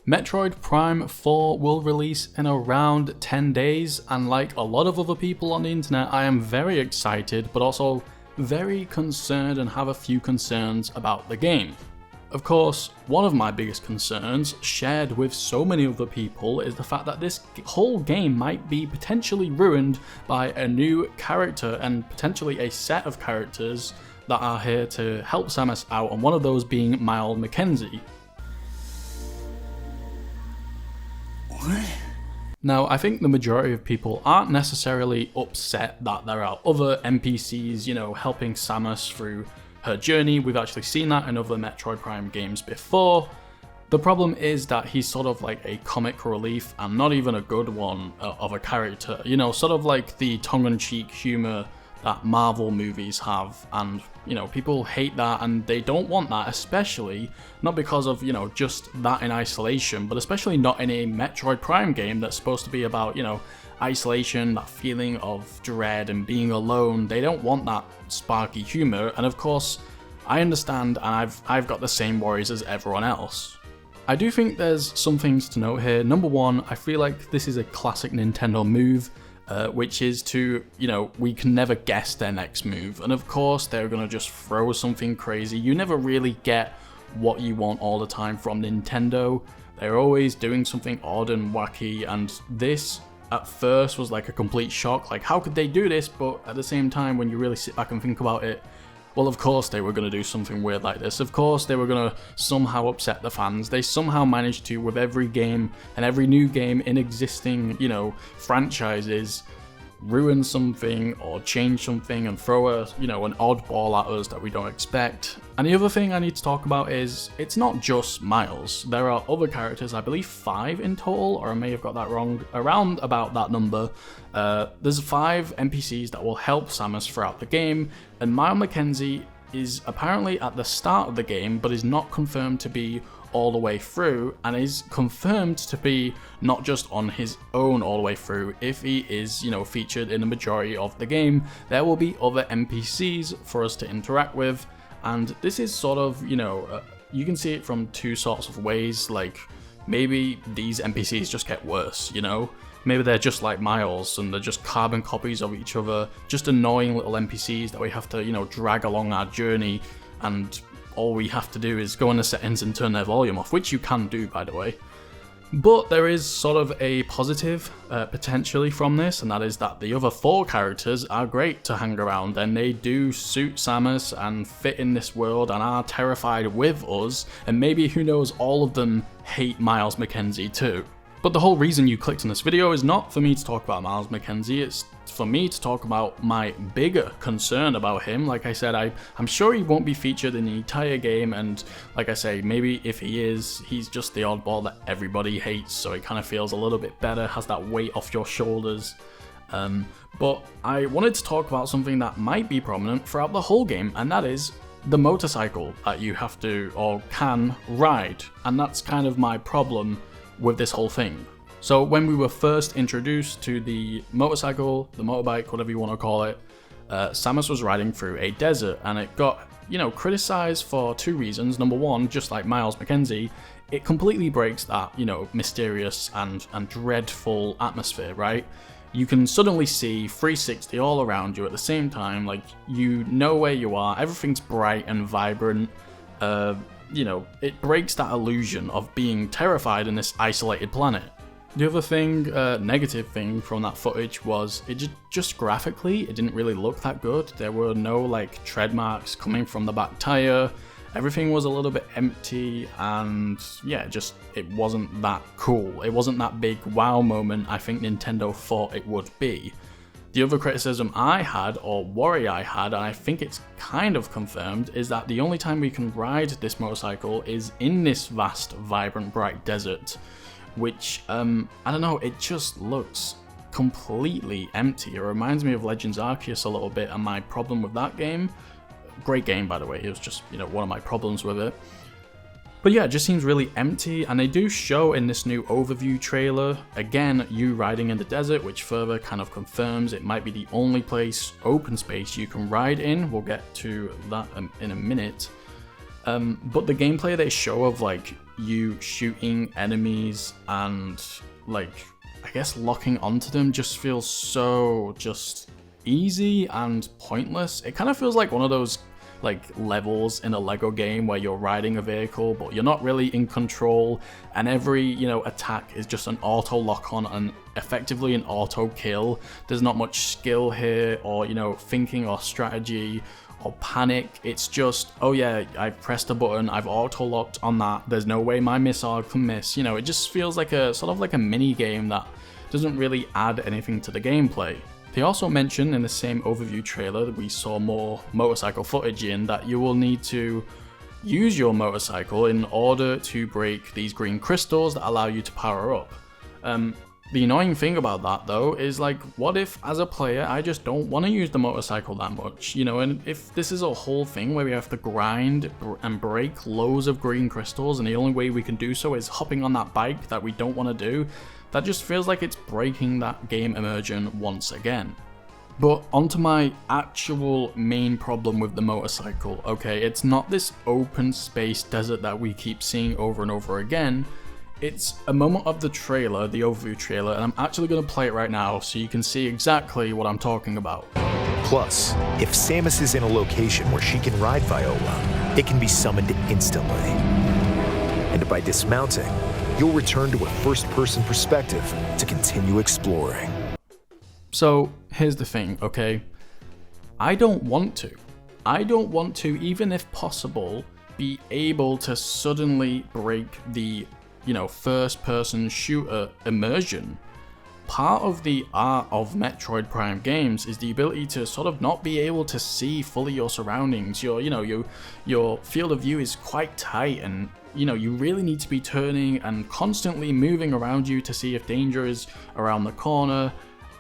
Metroid Prime 4 will release in around 10 days, and like a lot of other people on the internet, I am very excited, but also very concerned and have a few concerns about the game. Of course, one of my biggest concerns, shared with so many other people, is the fact that this whole game might be potentially ruined by a new character and potentially a set of characters that are here to help Samus out, and one of those being Miles McKenzie. Now, I think the majority of people aren't necessarily upset that there are other NPCs, helping Samus through her journey. We've actually seen that in other Metroid Prime games before. The problem is that he's sort of like a comic relief and not even a good one of a character, sort of like the tongue-in-cheek humor that Marvel movies have, and people hate that and they don't want that, especially not because of just that in isolation, but especially not in a Metroid Prime game that's supposed to be about isolation, that feeling of dread and being alone. They don't want that sparky humor, and of course I understand, and I've got the same worries as everyone else. I do think there's some things to note here. Number one, I feel like this is a classic Nintendo move, which is to, we can never guess their next move. And of course, they're going to just throw something crazy. You never really get what you want all the time from Nintendo. They're always doing something odd and wacky. And this, at first, was like a complete shock. Like, how could they do this? But at the same time, when you really sit back and think about it, well, of course they were going to do something weird like this. Of course they were going to somehow upset the fans. They somehow managed to, with every game and every new game in existing, franchises, ruin something or change something and throw an oddball at us that we don't expect. And the other thing I need to talk about is it's not just Miles. There are other characters, I believe 5 in total, or I may have got that wrong, around about that number. There's 5 NPCs that will help Samus throughout the game, and Miles McKenzie is apparently at the start of the game, but is not confirmed to be all the way through, and is confirmed to be not just on his own all the way through. If he is, featured in the majority of the game, there will be other NPCs for us to interact with, and this is sort of, you can see it from two sorts of ways. Like, maybe these NPCs just get worse, Maybe they're just like Miles and they're just carbon copies of each other, just annoying little NPCs that we have to, drag along our journey, and all we have to do is go into settings and turn their volume off, which you can do, by the way. But there is sort of a positive potentially from this, and that is that the other 4 characters are great to hang around, and they do suit Samus and fit in this world and are terrified with us, and maybe, who knows, all of them hate Miles McKenzie too. But the whole reason you clicked on this video is not for me to talk about Miles McKenzie, it's for me to talk about my bigger concern about him. Like I said, I'm sure he won't be featured in the entire game, and like I say, maybe if he is, he's just the oddball that everybody hates, so it kind of feels a little bit better, has that weight off your shoulders. But I wanted to talk about something that might be prominent throughout the whole game, and that is the motorcycle that you have to, or can, ride. And that's kind of my problem with this whole thing. So when we were first introduced to the motorcycle, the motorbike, whatever you want to call it, Samus was riding through a desert, and it got, criticized for 2 reasons. Number one, just like Miles McKenzie, it completely breaks that, mysterious and dreadful atmosphere, right? You can suddenly see 360 all around you at the same time, like, you know where you are, everything's bright and vibrant. It breaks that illusion of being terrified in this isolated planet. The other thing, negative thing from that footage was it just graphically, it didn't really look that good. There were no like tread marks coming from the back tire. Everything was a little bit empty, and yeah, it wasn't that cool. It wasn't that big wow moment I think Nintendo thought it would be. The other criticism I had, or worry I had, and I think it's kind of confirmed, is that the only time we can ride this motorcycle is in this vast, vibrant, bright desert, which, I don't know, it just looks completely empty. It reminds me of Legends Arceus a little bit, and my problem with that game, great game by the way, it was just, one of my problems with it. But yeah, it just seems really empty, and they do show in this new overview trailer, again, you riding in the desert, which further kind of confirms it might be the only place, open space, you can ride in. We'll get to that in a minute. But the gameplay they show of like you shooting enemies and like, I guess locking onto them just feels so just easy and pointless. It kind of feels like one of those like levels in a Lego game where you're riding a vehicle but you're not really in control, and every, you know, attack is just an auto lock on and effectively an auto kill. There's not much skill here, or, you know, thinking or strategy or panic. It's just, oh yeah, I've pressed a button, I've auto locked on that, there's no way my missile can miss. You know, it just feels like a sort of like a mini game that doesn't really add anything to the gameplay. They also mentioned in the same overview trailer that we saw more motorcycle footage in, that you will need to use your motorcycle in order to break these green crystals that allow you to power up. The annoying thing about that though is, like, what if as a player I just don't want to use the motorcycle that much, you know, and if this is a whole thing where we have to grind and break loads of green crystals and the only way we can do so is hopping on that bike that we don't want to do, that just feels like it's breaking that game immersion once again. But onto my actual main problem with the motorcycle. Okay, it's not this open space desert that we keep seeing over and over again. It's a moment of the trailer, the overview trailer, and I'm actually going to play it right now so you can see exactly what I'm talking about. Plus, if Samus is in a location where she can ride Viola, it can be summoned instantly. And by dismounting, you'll return to a first-person perspective to continue exploring. So, here's the thing, okay? I don't want to. I don't want to, even if possible, be able to suddenly break the, you know, first-person shooter immersion. Part of the art of Metroid Prime games is the ability to sort of not be able to see fully your surroundings. Your field of view is quite tight, and you know, you really need to be turning and constantly moving around you to see if danger is around the corner,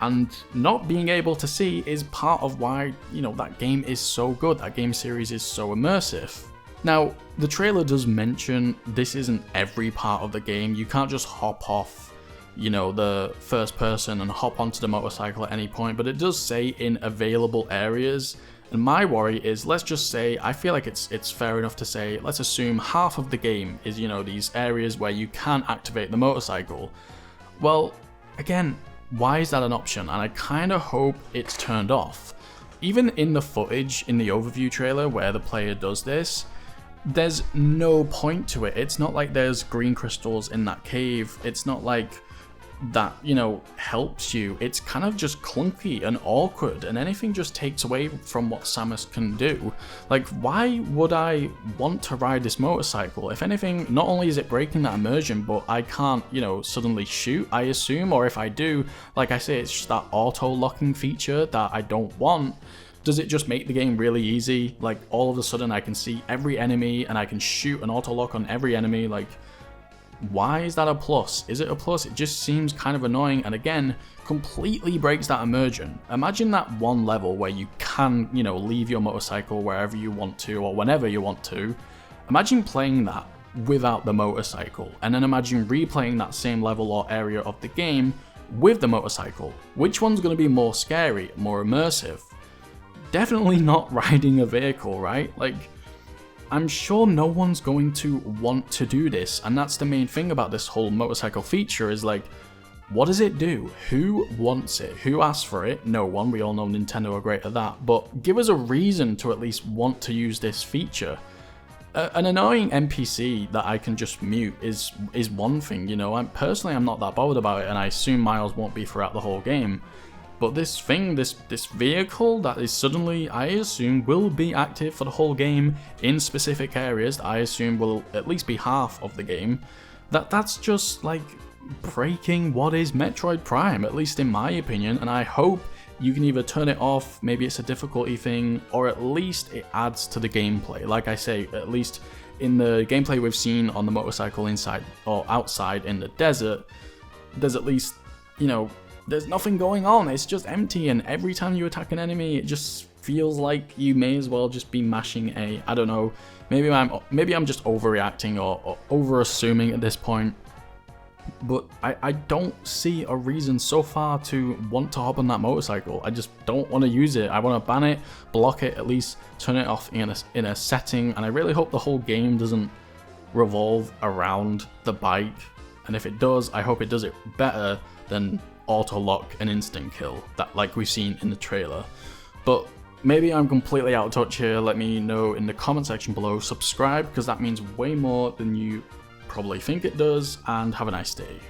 and not being able to see is part of why, you know, that game is so good, that game series is so immersive. Now, the trailer does mention this isn't every part of the game. You can't just hop off, you know, the first person and hop onto the motorcycle at any point, but it does say in available areas. And my worry is, let's just say, I feel like it's fair enough to say, let's assume half of the game is, you know, these areas where you can activate the motorcycle. Well, again, why is that an option? And I kind of hope it's turned off. Even in the footage in the overview trailer where the player does this, there's no point to it. It's not like there's green crystals in that cave. It's not like that, you know, helps you. It's kind of just clunky and awkward, and anything just takes away from what Samus can do. Like, why would I want to ride this motorcycle? If anything, not only is it breaking that immersion, but I can't, you know, suddenly shoot, I assume, or if I do, like I say, it's just that auto-locking feature that I don't want. Does it just make the game really easy? Like, all of a sudden I can see every enemy and I can shoot an auto-lock on every enemy? Like, why is that a plus? Is it a plus? It just seems kind of annoying, and again, completely breaks that immersion. Imagine that one level where you can, you know, leave your motorcycle wherever you want to or whenever you want to. Imagine playing that without the motorcycle, and then imagine replaying that same level or area of the game with the motorcycle. Which one's going to be more scary, more immersive? Definitely not riding a vehicle, right? Like, I'm sure no one's going to want to do this, and that's the main thing about this whole motorcycle feature is, like, what does it do? Who wants it? Who asked for it? No one. We all know Nintendo are great at that, but give us a reason to at least want to use this feature. An annoying NPC that I can just mute is one thing, you know. I'm not that bothered about it, and I assume Miles won't be throughout the whole game. But this thing, this vehicle that is suddenly, I assume, will be active for the whole game in specific areas that I assume will at least be half of the game, that's just like breaking what is Metroid Prime, at least in my opinion, and I hope you can either turn it off, maybe it's a difficulty thing, or at least it adds to the gameplay. Like I say, at least in the gameplay we've seen on the motorcycle inside or outside in the desert, there's at least, you know, there's nothing going on, it's just empty, and every time you attack an enemy, it just feels like you may as well just be mashing A. I don't know, maybe I'm just overreacting or over-assuming at this point, but I don't see a reason so far to want to hop on that motorcycle. I just don't want to use it. I want to ban it, block it, at least turn it off in a setting, and I really hope the whole game doesn't revolve around the bike, and if it does, I hope it does it better than auto lock and instant kill, that like we've seen in the trailer. But maybe I'm completely out of touch here. Let me know in the comment section below. Subscribe, because that means way more than you probably think it does, and have a nice day.